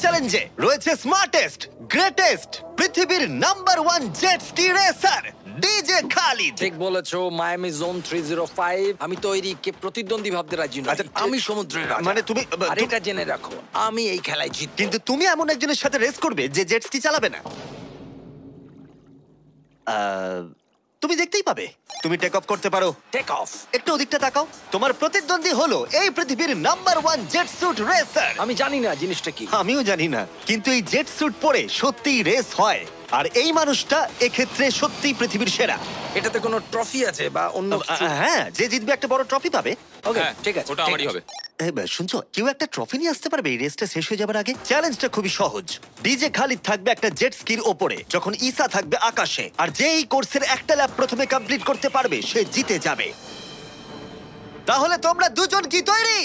চ্যালেঞ্জে রয়েছে smartest greatest পৃথিবীর number 1 jet ski racer DJ Khalid. ঠিক বলেছো, মায়ামি জোন 305। আমি তৈরি, কে প্রতিদ্বন্দ্বী ভাবতে রাজি নই। আচ্ছা, আমি সমুদ্রের রাজা। মানে তুমি আর এটা জেনে রাখো, আমি এই খেলায় জিতবো। কিন্তু তুমি এমন একজনের সাথে রেস করবে যে জেট স্কি চালাবে না। তুমি দেখতেই পাবে। তুমি টেক অফ করতে পারো। Take off. একটু ওদিকটা তাকাও। তোমার প্রতিদ্বন্দ্বী হলো এই পৃথিবীর নাম্বার 1 জেট স্যুট রেসার। আমি জানি না জিনিসটা কি। আমিও জানি না, কিন্তু এই জেট স্যুট পরে সত্যিই রেস হয়। আর এই মানুষটা এক্ষেত্রে সত্যিই পৃথিবীর সেরা। এটাতে কোনো ট্রফি আছে বা অন্য কিছু? হ্যাঁ, যে জিতবে একটা বড় ট্রফি পাবে। ওকে, হ্যাঁ, ঠিক আছে, ওটা ঠিক আমারই আছে। হবে। শুনছো, কেউ একটা ট্রফি নিয়ে আসতে পারবে এই রেসটা শেষ হয়ে যাবার আগে? চ্যালেঞ্জটা খুবই সহজ। ডিজে খালিদ থাকবে একটা জেট স্কির ওপরে, যখন ঈসা থাকবে আকাশে। আর যে এই কোর্সের একটা ল্যাপ প্রথমে কমপ্লিট করতে পারবে সে জিতে যাবে। তাহলে তোমরা দুজন কি তৈরি?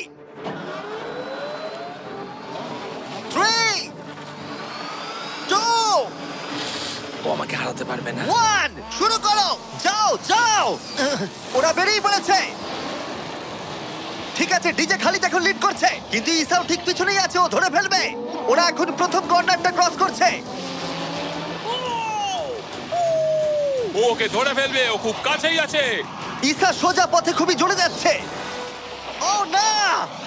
3 2 ও আমাকে হারাতে পারবে না। 1 শুরু করো। যাও যাও। ওরা বেরিয়ে পড়েছে। ঠিক আছে, ডিজে খালিদ এখন লিড করছে, কিন্তু ইসাও ঠিক পিছনেই আছে। ও ধরে ফেলবে। ওরা এখন প্রথম কর্নারটা ক্রস করছে। ও ওকে ধরে ফেলবে, ও খুব কাছেই আছে। ইসা সোজা পথে খুবই জোরে যাচ্ছে। ও না,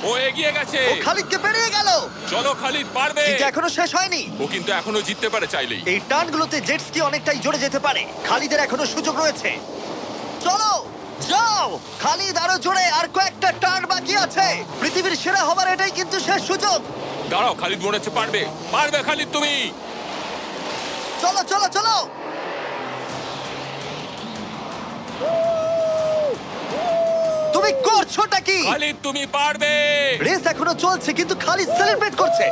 ও এগিয়ে গেছে। ও খালিদকে পেরিয়ে গেল। চলো খালিদ, পারবে। কিন্তু এখনো শেষ হয়নি। ও কিন্তু এখনো জিততে পারে চাইলেই। এই টার্নগুলোতে জেট স্কি অনেকটাই জোরে যেতে পারে। খালিদের এখনো সুযোগ রয়েছে। চলো যাও খালিদ, আরো জোরে। আর কয়েকটা টার্ন বাকি আছে। পৃথিবীর সেরা হবার এটাই কিন্তু শেষ সুযোগ। দাঁড়াও, খালিদ মনে হচ্ছে পারবে। পারবে খালিদ তুমি। চলো চলো চলো। তুমি করছোটা কি? খালিদ তুমি পারবে। রেস এখনো চলছে, কিন্তু খালিদ সেলিব্রেট করছে।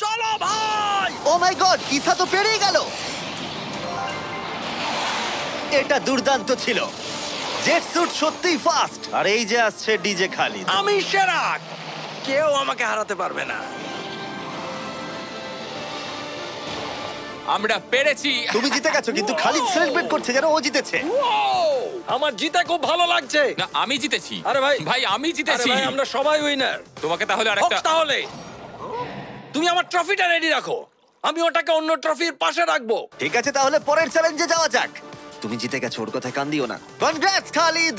চলো ভাই। ও মাই গড, ইসা তো পেরিয়ে গেল। এটা দুর্দান্ত ছিল। জেট স্যুট সত্যিই ফাস্ট। আর এই যে আসছে ডিজে খালিদ। আমি সেরা, কেউ আমাকে হারাতে পারবে না। আমরা পেরেছি। তুমি জিতে গেছো, কিন্তু খালিদ সেলিব্রেট করছে যেন ও জিতেছে। আমার জিতে খুব ভালো লাগছে। না, আমি জিতেছি। আরে ভাই, ভাই আমি আরে জিতেছি। ভাই, আমরা সবাই উইনার। তোমাকে তাহলে হোক আরেকটা। তাহলে তুমি আমার ট্রফিটা রেডি রাখো, আমি ওটাকে অন্য ট্রফির পাশে রাখবো। ঠিক আছে, তাহলে পরের চ্যালেঞ্জে যাওয়া যাক। তুমি জিতে গেছো, ওর কথায় কান দিও না। কনগ্রাটস খালিদ।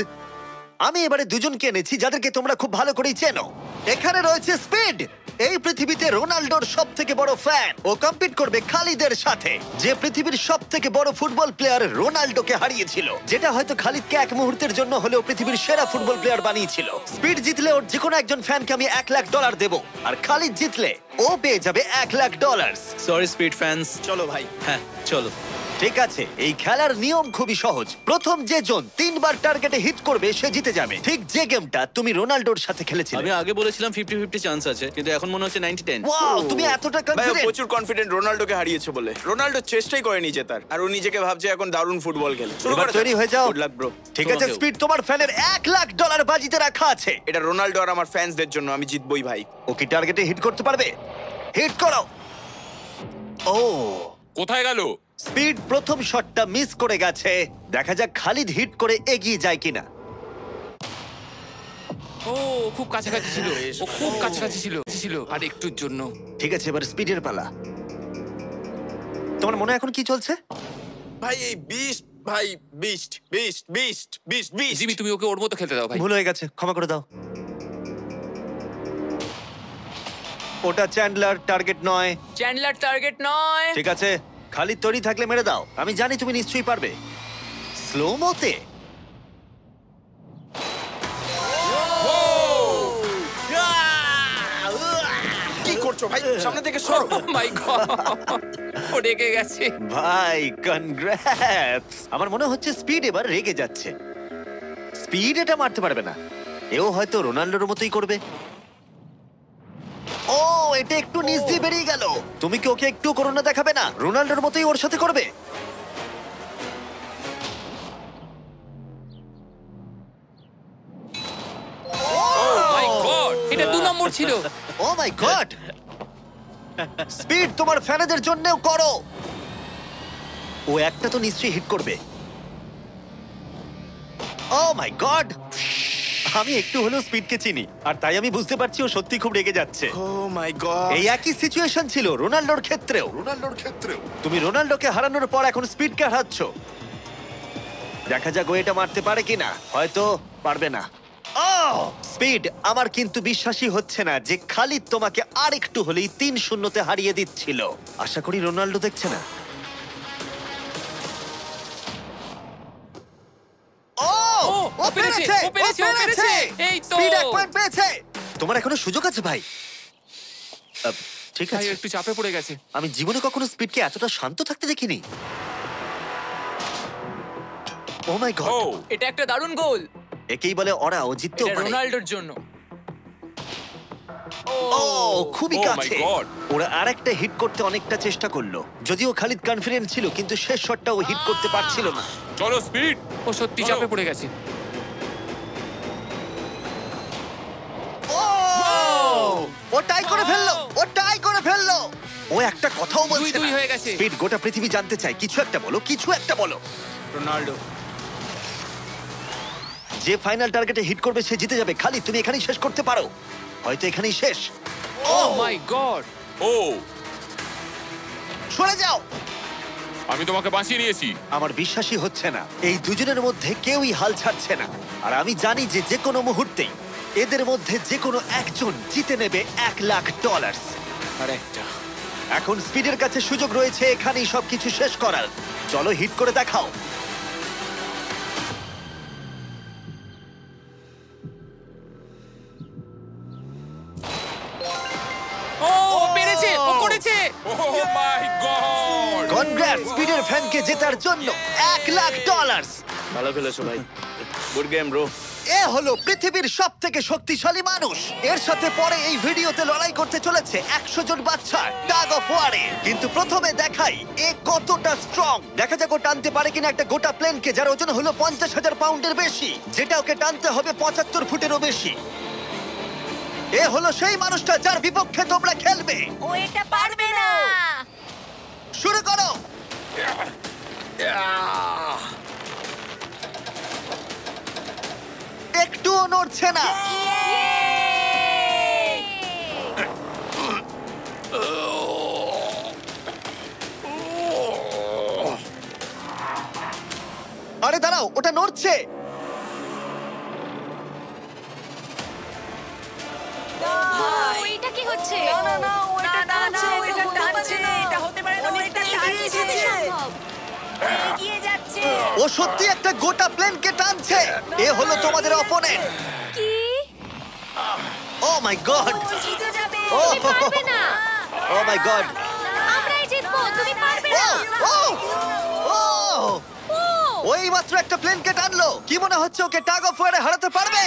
আমি এবারে দুজনকে এনেছি যাদেরকে তোমরা খুব ভালো করেই চেনো। এখানে রয়েছে স্পিড, এই পৃথিবীতে রোনাল্ডোর সবথেকে বড় ফ্যান। ও কম্পিট করবে খালিদের সাথে, যে পৃথিবীর সবথেকে বড় ফুটবল প্লেয়ার রোনাল্ডোকে হারিয়েছিল, যেটা হয়তো খালিদকে এক মুহূর্তের জন্য হলেও পৃথিবীর সেরা ফুটবল প্লেয়ার বানিয়েছিল। স্পিড জিতলে ওর যে কোনো একজন ফ্যানকে আমি $1,00,000 দেবো, আর খালিদ জিতলে ও পেয়ে যাবে $1,00,000। সরি স্পিড ফ্যান্স, চলো ভাই। হ্যাঁ চলো। ঠিক আছে, এই খেলার নিয়ম খুবই সহজ। প্রথম যে জন 3 বার টার্গেটে হিট করবে সে জিতে যাবে। ঠিক যে গেমটা তুমি রোনাল্ডোর সাথে খেলেছিলে। আমি আগে বলেছিলাম 50-50 চান্স আছে, কিন্তু এখন মনে হচ্ছে 90-10। ওয়াও, তুমি এতটা ভাই ও কনফিডেন্ট। প্রচুর কনফিডেন্ট রোনাল্ডোকে হারিয়েছে বলে। রোনাল্ডো চেষ্টাই করেনি জেতার, আর ও নিজেকে ভাবছে এখন দারুণ ফুটবল খেলে। শুরু এবার করে তৈরি হয়ে যাও। Good luck bro. ঠিক আছে তোমাকেও। স্পিড, তোমার ফ্যানের $1,00,000 বাজিতে রাখা আছে। এটা রোনাল্ডো আর আমার ফ্যান্সদের জন্য, আমি জিতবই ভাই। ও কি টার্গেটে হিট করতে পারবে? হিট করো। ও, কোথায় গেল? স্পিড প্রথম শটটা মিস করে গেছে। দেখা যাক খালিদ হিট করে এগিয়ে যায় কিনা। ও খুব কাছাকাছি ছিল। ও খুব কাছাকাছি ছিল আর একটুর জন্য। ঠিক আছে, এবার স্পিডের পালা। তোমার মনে এখন কি চলছে? ভাই এই বিস্ট, ভাই beast beast beast beast beast. Jimmy, তুমি ওকে ওর মতো খেলতে দাও ভাই। ভুল হয়ে গেছে, ক্ষমা করে দাও। ওটা চ্যান্ডলার, টার্গেট নয়। চ্যান্ডলার টার্গেট নয়। ঠিক আছে, খালিদ তৈরি থাকলে মেরে দাও। আমি জানি তুমি নিশ্চয়ই পারবে। স্লো মোতে। কি করছো ভাই? সামনে থেকে সরো। মাই গড, ও রেগে গেছে। ভাই কনগ্রাটস। আমার মনে হচ্ছে স্পিড এবার রেগে যাচ্ছে। স্পিড এটা মারতে পারবে না। এও হয়তো রোনাল্ডোর মতোই করবে। ও, এটা একটু নিচ দিয়ে বেরিয়ে গেল। তুমি কি ওকে একটু করোনা দেখাবে না? রোনাল্ডোর মতোই ওর সাথে করবে। মাই গড, এটা 2 নম্বর ছিল। ও মাই গড। স্পিড তোমার ফ্যানেদের জন্যও করো। ও একটা তো নিশ্চয়ই হিট করবে। ও মাই গড। আমি একটু হলেও স্পিডকে চিনি আর তাই আমি বুঝতে পারছি ও সত্যি খুব রেগে যাচ্ছে। ও মাই গড। এই একই সিচুয়েশন ছিল রোনাল্ডোর ক্ষেত্রেও। তুমি রোনাল্ডোকে হারানোর পর এখন স্পিডকে হারাচ্ছ। দেখা যাক ও এটা মারতে পারে কিনা। হয়তো পারবে না। স্পিড, আমার কিন্তু বিশ্বাসই হচ্ছে না যে খালিদ তোমাকে আর একটু হলেই 3-0-তে হারিয়ে দিচ্ছিল। আশা করি রোনাল্ডো দেখছে না। ও পেরেছে, ও পেরেছে, ও পেরেছে। এই তো। স্পিড 1 পয়েন্ট পেয়েছে। তোমার এখনো সুযোগ আছে ভাই। ঠিক ভাই আছে। একটু চাপে পড়ে গেছে। আমি জীবনে কখনো স্পিডকে এতটা শান্ত থাকতে দেখিনি। ও মাই গড, এটা একটা দারুণ গোল। একেই বলে ওরা ও জিততেও এটা পারে। রোনাল্ডোর জন্য। ও খুবই Oh my কাছে। God! ওরা আরেকটা হিট করতে অনেকটা চেষ্টা করলো, যদিও খালিদ কনফিডেন্ট ছিল, কিন্তু শেষ শটটা ও হিট করতে পারছিল না। চলো স্পিড। ও সত্যি চাপে পড়ে গেছে। ও টাই করে ফেললো, ও টাই করে ফেললো। ও একটা কথাও বলছে 2-2 না। হয়ে গেছে। স্পিড, গোটা পৃথিবী জানতে চায়, কিছু একটা বলো, কিছু একটা বলো। রোনাল্ডো। যে ফাইনাল টার্গেটে হিট করবে সে জিতে যাবে। খালিদ, তুমি এখানেই শেষ করতে পারো, হয়তো এখানেই শেষ। ও মাই গড। ও সরে যাও। আমি তোমাকে বাঁচিয়ে নিয়েছি। আমার বিশ্বাসই হচ্ছে না এই দুজনের মধ্যে কেউই হাল ছাড়ছে না। আর আমি জানি যে যে কোনো মুহূর্তেই এদের মধ্যে যে কোনো একজন জিতে নেবে $1,00,000। আর একটা। এখন স্পিডের কাছে সুযোগ রয়েছে এখানেই সবকিছু শেষ করার। চলো হিট করে দেখাও। ও পেরেছে, ও করেছে। ও মাই গড। কনগ্রাটস স্পিডের ফ্যানকে জেতার জন্য $1,00,000। ভালো খেলেছো ভাই। Good game bro. এ হলো পৃথিবীর সব থেকে শক্তিশালী মানুষ। এর সাথে পরে এই ভিডিওতে লড়াই করতে চলেছে 100 জন বাচ্চা টাগ অফ ওয়ারে। কিন্তু প্রথমে দেখাই এ কতটা স্ট্রং। দেখা যাক ও টানতে পারে কিনা একটা গোটা প্লেনকে, যার ওজন হলো 50,000 পাউন্ডের বেশি, যেটা ওকে টানতে হবে 75 ফুটেরও বেশি। এ হলো সেই মানুষটা যার বিপক্ষে তোমরা খেলবে। ও এটা পারবে না। শুরু করো। একটুও নড়ছে না। আরে দাঁড়াও, ওটা নড়ছে। ভাই এটা কি হচ্ছে? না না ও এটা টানছে, এটা টানছে। এটা হতে পারে না, ও এটা টানছে। এগিয়ে যাচ্ছে। ও সত্যি একটা গোটা প্লেনকে টানছে। এ হলো তোমাদের অপোনেন্ট। কি? ও মাই গড, ও জিতে যাবে। ও তুমি পারবে না। ও মাই গড। আমরাই জিতবো, তুমি পারবে না। ও ও ও ওই মাত্র একটা প্লেনকে টানলো। কি মনে হচ্ছে ওকে টাগ অফ ওয়ারে হারাতে পারবে?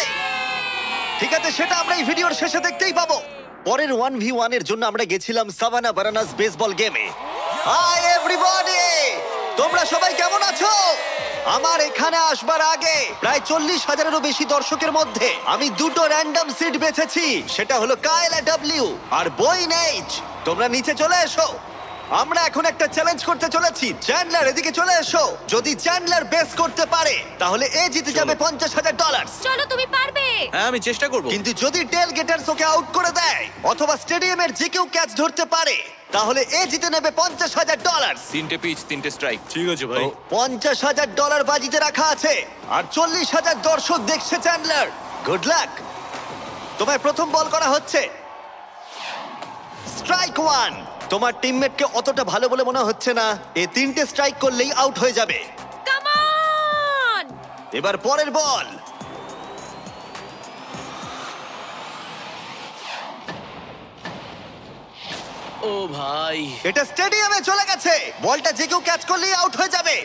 ঠিক আছে, সেটা আমরা এই ভিডিওর শেষে দেখতেই পাবো। পরের 1v1 এর জন্য আমরা গেছিলাম সাভানা বারানাস বেসবল গেমে। হাই এভরিবডি, তোমরা সবাই কেমন আছো? আমার এখানে আসবার আগে প্রায় 40,000-এরও বেশি দর্শকের মধ্যে আমি দুটো র্যান্ডম সিট বেছেছি। সেটা হলো কায়লা ডব্লিউ আর বোয়েন এইচ। তোমরা নিচে চলে এসো। আমরা এখন একটা চ্যালেঞ্জ করতে চলেছি। চ্যান্ডলার, এদিকে চলে এসো। যদি চ্যান্ডলার বেস করতে পারে তাহলে এ জিতে যাবে $50,000। চলো তুমি পারবে। হ্যাঁ আমি চেষ্টা করব। কিন্তু যদি টেল গেটার্স ওকে আউট করে দেয় অথবা স্টেডিয়ামের যে কেউ ক্যাচ ধরতে পারে তাহলে এ জিতে নেবে $50,000। 3টে পিচ 3টে স্ট্রাইক। ঠিক আছে ভাই। $50,000 বাজিতে রাখা আছে আর 40,000 দর্শক দেখছে। Chandler, good luck. তোমায় প্রথম বল করা হচ্ছে। স্ট্রাইক 1। তোমার টিমমেটকে অতটা ভালো বলে মনে হচ্ছে না। এ 3টে স্ট্রাইক করলেই আউট হয়ে যাবে। Come on. এবার পরের বল। ও ভাই। এটা স্টেডিয়ামে চলে গেছে। বলটা যে কেউ ক্যাচ করলেই আউট হয়ে যাবে।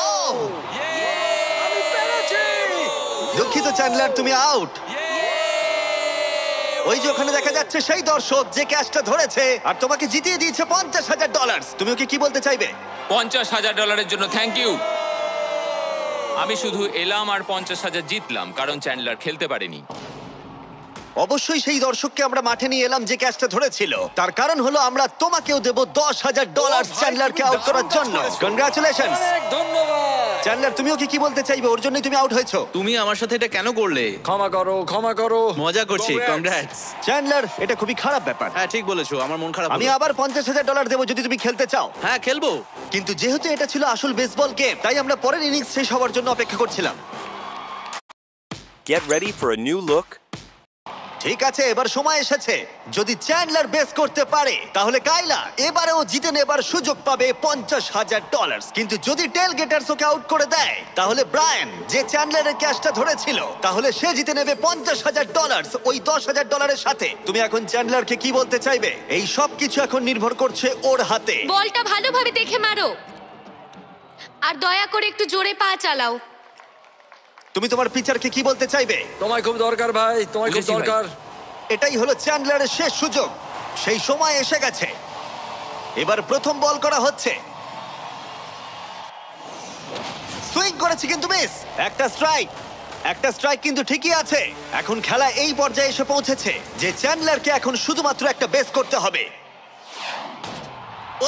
ও দুঃখিত চ্যান্ডলার, তুমি আউট। ওই যে ওখানে দেখা যাচ্ছে সেই দর্শক যে ক্যাচটা ধরেছে আর তোমাকে জিতিয়ে দিয়েছে $50,000। তুমি ওকে কি বলতে চাইবে? $50,000 জন্য থ্যাংক ইউ। আমি শুধু এলাম আর 50,000 জিতলাম কারণ চ্যান্ডলার খেলতে পারেনি। অবশ্যই সেই দর্শককে আমরা মাঠে নিয়ে এলাম যে ক্যাচটা ধরেছিল। তার কারণ হলো আমরা তোমাকেও দেব $10,000 চ্যান্ডলারকে আউট করার জন্য। কনগ্রাচুলেশনস অনেক ধন্যবাদ। চ্যান্ডলার, তুমিও কি বলতে চাইবে? ওর জন্যই তুমি আউট হয়েছো। তুমি আমার সাথে এটা কেন করলে? ক্ষমা করো, ক্ষমা করো। মজা করছি। কংগ্রাটস। চ্যান্ডলার, এটা খুবই খারাপ ব্যাপার। হ্যাঁ ঠিক বলেছো, আমার মন খারাপ আমি হলো। আবার $50,000 দেবো যদি তুমি খেলতে চাও। হ্যাঁ খেলবো। কিন্তু যেহেতু এটা ছিল আসল বেসবল গেম, তাই আমরা পরের ইনিংস শেষ হওয়ার জন্য অপেক্ষা করছিলাম। Get ready for a new look. ঠিক আছে, এবার সময় এসেছে। যদি চ্যান্ডলার বেস করতে পারে তাহলে কাইলা এবারেও জিতে নেবার সুযোগ পাবে $50,000। কিন্তু যদি টেল গেটার্স ওকে আউট করে দেয় তাহলে ব্রায়ান, যে চ্যান্ডলারের ক্যাচটা ধরেছিল, তাহলে সে জিতে নেবে $50,000 ওই $10,000 সাথে। তুমি এখন চ্যান্ডলারকে কি বলতে চাইবে? এই সব কিছু এখন নির্ভর করছে ওর হাতে। বলটা ভালোভাবে দেখে মারো, আর দয়া করে একটু জোরে পা চালাও। তুমি তোমার পিচারকে কি বলতে চাইবে? তোমায় খুব দরকার ভাই, তোমায় খুব বুঝেছি ভাই। দরকার। এটাই হলো চ্যান্ডলারের শেষ সুযোগ। সেই সময় এসে গেছে। এবার প্রথম বল করা হচ্ছে। সুইং করেছে কিন্তু মিস। একটা স্ট্রাইক কিন্তু ঠিকই আছে। এখন খেলা এই পর্যায়ে এসে পৌঁছেছে যে চ্যান্ডলারকে এখন শুধুমাত্র একটা বেস করতে হবে।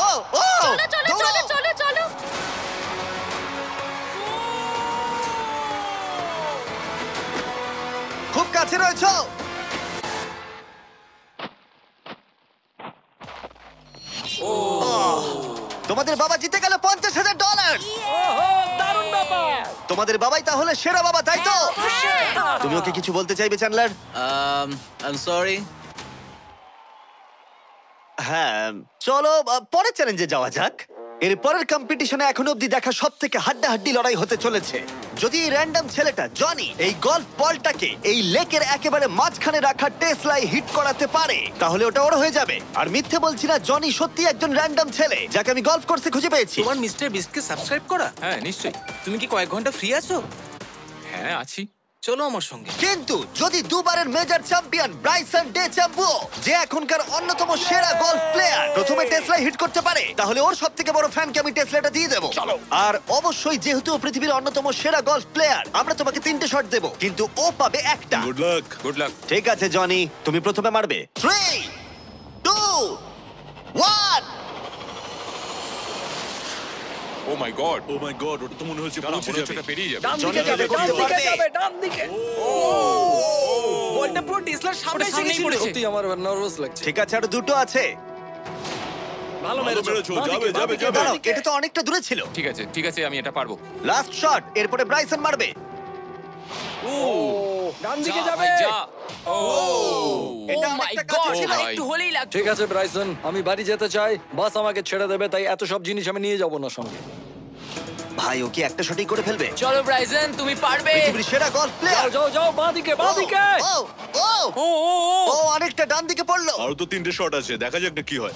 ও ও চলো চলো চলো চলো চলো। খুব কাছে রয়েছো। তোমাদের বাবা জিতে গেল $50,000। ওহো, দারুণ ব্যাপার। তোমাদের বাবাই তাহলে সেরা বাবা, তাই তো? তুমি ওকে কিছু বলতে চাইবে চ্যান্ডলার? I am sorry. হ্যাঁ, চলো পরের চ্যালেঞ্জে যাওয়া যাক। এর পরের কম্পিটিশনে এখনো অব্দি দেখা সবথেকে হাড্ডাহাড্ডি লড়াই হতে চলেছে। যদি এই র্যান্ডম ছেলেটা জনি এই গলফ বলটাকে এই লেকের একেবারে মাঝখানে রাখা টেসলায় হিট করাতে পারে, তাহলে ওটা ওর হয়ে যাবে। আর মিথ্যে বলছি না, জনি সত্যি একজন র্যান্ডম ছেলে যাকে আমি গলফ কোর্সে খুঁজে পেয়েছি। তোমার মিস্টার বিস্টকে সাবস্ক্রাইব করা? হ্যাঁ নিশ্চয়ই। তুমি কি কয়েক ঘন্টা ফ্রি আছো? হ্যাঁ আছি। চলো আমার সঙ্গে। কিন্তু যদি দুবারের major champion Bryson DeChambeau, যে এখনকার অন্যতম সেরা গলফ প্লেয়ার, প্রথমে টেসলা হিট করতে পারে, তাহলে ওর সবথেকে বড় ফ্যানকে আমি টেসলাটা দিয়ে দেবো। আর অবশ্যই যেহেতু ও পৃথিবীর অন্যতম সেরা গলফ প্লেয়ার, আমরা তোমাকে 3টে শট দেবো, কিন্তু ও পাবে একটা। Good luck. Good luck. ঠিক আছে জনি, তুমি প্রথমে মারবে। 3, 2, 1। ও মাই গড। Oh my god, ওটা তো মনে হচ্ছে পৌঁছে যাবে। এটা পেরিয়ে যাবে। ডান দিকে জনি যাবে, করতে ডান দিকে পারবে। যাবে, ডান দিকে। বলটা পুরো টেসলার সামনে ওটা এসে সামনেই গেছিল। পড়েছে। সত্যি আমার নার্ভাস লাগছে। ঠিক আছে, আরো দুটো আছে। ভালো মেরেছো, মেরেছো। বাঁ যাবে, দিকে, বাঁ যাবে, দিকে, যাবে। বাঁ দাঁড়াও, দিকে। এটা তো অনেকটা দূরে ছিল। ঠিক আছে আমি এটা পারবো। লাস্ট শট, এরপরে ব্রাইসন মারবে। ডান দিকে যা যাবে। ভাই, যা। ও এটা Oh my অনেকটা কাছে God, ছিল। ভাই। একটু হলেই লাগতো। ঠিক আছে ব্রাইসন, আমি বাড়ি যেতে চাই। বাস আমাকে ছেড়ে দেবে, তাই এত সব জিনিস আমি নিয়ে যাব না সঙ্গে। ভাই, ও কি একটা শটই করে ফেলবে? চলো ব্রাইসন, তুমি পারবে। পৃথিবীর সেরা গলফ যাও প্লেয়ার। যাও যাও, বাঁ দিকে, বাঁ দিকে। ও ও অনেকটা ডান দিকে পড়লো। আরো তো 3টে শট আছে, দেখা যাক না কি হয়।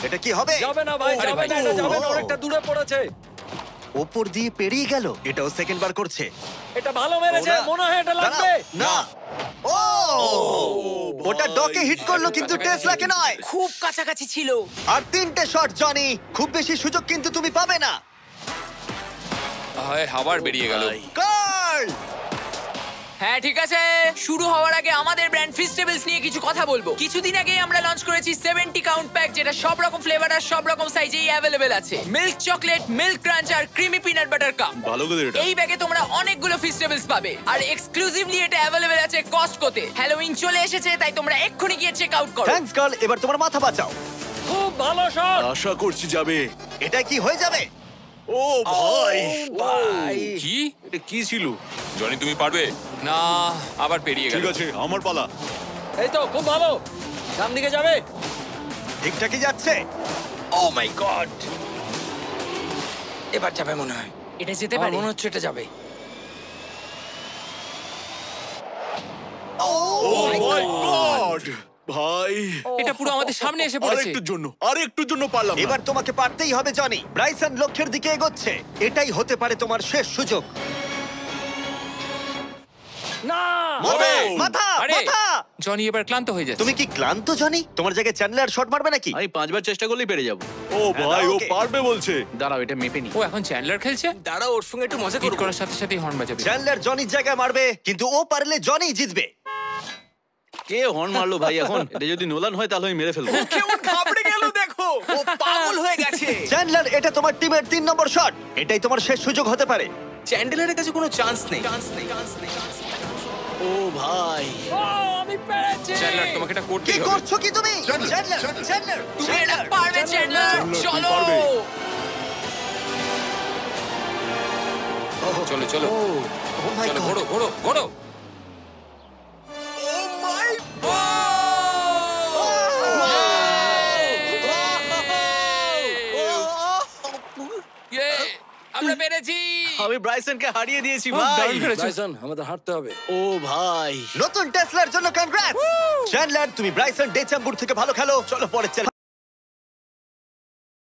এটা কি হবে? যাবে না ভাই, আরে যাবে ভাই। না, এটা যাবে না, ও। অনেকটা দূরে পড়েছে। ওপর দিয়ে পেরিয়ে গেল। এটাও সেকেন্ড বার করছে। এটা ভালো মেরেছে, ওরা- মনে হয় এটা লাগবে। দাঁড়াও, না। ও ওটা ডকে হিট করলো, কিন্তু টেসলাকে নয়। খুব কাছাকাছি ছিল। আর 3টে শট জনি, খুব বেশি সুযোগ কিন্তু তুমি পাবে না। হায়, আবার বেরিয়ে গেল। কার্ল, হ্যাঁ ঠিক আছে, শুরু হওয়ার আগে আমাদের ব্র্যান্ড ফিস্টেবলস নিয়ে কিছু কথা বলবো। কিছুদিন আগে আমরা লঞ্চ করেছি 70 কাউন্ট প্যাক, যেটা সব রকম ফ্লেভার আর সব রকম সাইজেই অ্যাভেলেবেল আছে। মিল্ক চকলেট, মিল্ক ক্রাঞ্চ আর ক্রিমি পিনাট বাটার কাপ। ভালো করে এটা। এই ব্যাগে তোমরা অনেকগুলো ফিস্টেবলস পাবে, আর এক্সক্লুসিভলি এটা অ্যাভেলেবেল আছে কস্টকোতে। হ্যালোউইন চলে এসেছে, তাই তোমরা এক্ষুনি গিয়ে চেক আউট করো। থ্যাঙ্কস কার্ল, এবার তোমার মাথা বাঁচাও। খুব ভালো শট। আশা করছি যাবে। এটা কি হয়ে যাবে? ও ভাই, ভাই, কি? এটা কি ছিল? জনি তুমি পারবে না, আবার পেরিয়ে গেল। ঠিক আছে, আমার পালা। এই তো খুব ভালো। ডান দিকে যাবে। ঠিকঠাকই যাচ্ছে। ও মাই গড, এবার যাবে মনে হয়। এটা যেতে আমার পারে। মনে হচ্ছে এটা যাবে। ও মাই গড, ভাই। এটা পুরো আমাদের সামনে এসে পড়েছে। আরেকটুর জন্য পারলাম না। এবার তোমাকে পারতেই হবে জনি। ব্রাইসন লক্ষ্যের দিকে এগোচ্ছে। এটাই হতে পারে তোমার শেষ সুযোগ। না, মাথা, ও! মাথা, আরে মাথা। জনি এবার ক্লান্ত হয়ে যাচ্ছে। তুমি কি ক্লান্ত জনি? তোমার জায়গায় চ্যান্ডলার শট মারবে নাকি? আমি 5বার চেষ্টা করলেই পেরে যাব। ও ভাই, ও ওকে। পারবে বলছে। দাঁড়াও, এটা মেপে নি। ও এখন চ্যান্ডলার খেলছে। দাঁড়াও, ওর সঙ্গে একটু মজা হিট করব। করার সাথে সাথে হর্ন বাজাবে। চ্যান্ডলার জনির জায়গায় মারবে, কিন্তু ও পারলে জনি জিতবে। কে হর্ন মারলো ভাই এখন? এটা যদি নোলান হয় তাহলে আমি মেরে ফেলবো। কেমন ঘাবড়ে গেল দেখো, ও পাগল হয়ে গেছে। চ্যান্ডলার, এটা তোমার টিমের 3 নম্বর শট। এটাই তোমার শেষ সুযোগ হতে পারে। চ্যান্ডেলারের কাছে কোনো চান্স নেই। ও ভাই, ও আমি পেরেছি চ্যান্ডলার তোমাকে এটা কি করতেই হবে। করছো কি তুমি? চ্যান্ডলার, চ্যান্ডলার, তুমি এটা পারবে চ্যান্ডলার, চলো। চলো চলো Oh my চলো, God! ঘোড়ো ঘোড়ো ঘোড়ো। Yay! আমরা পেরেছি। আমি ব্রাইসনকে হারিয়ে দিয়েছি ভাই। দারুণ করেছো। ব্রাইসন আমাদের হাঁটতে হবে ও ভাই, নতুন টেসলার জন্য কনগ্রাটস। চ্যান্ডলার, তুমি ব্রাইসন ডেচাম্বুর থেকে ভালো খেলো। চলো পরের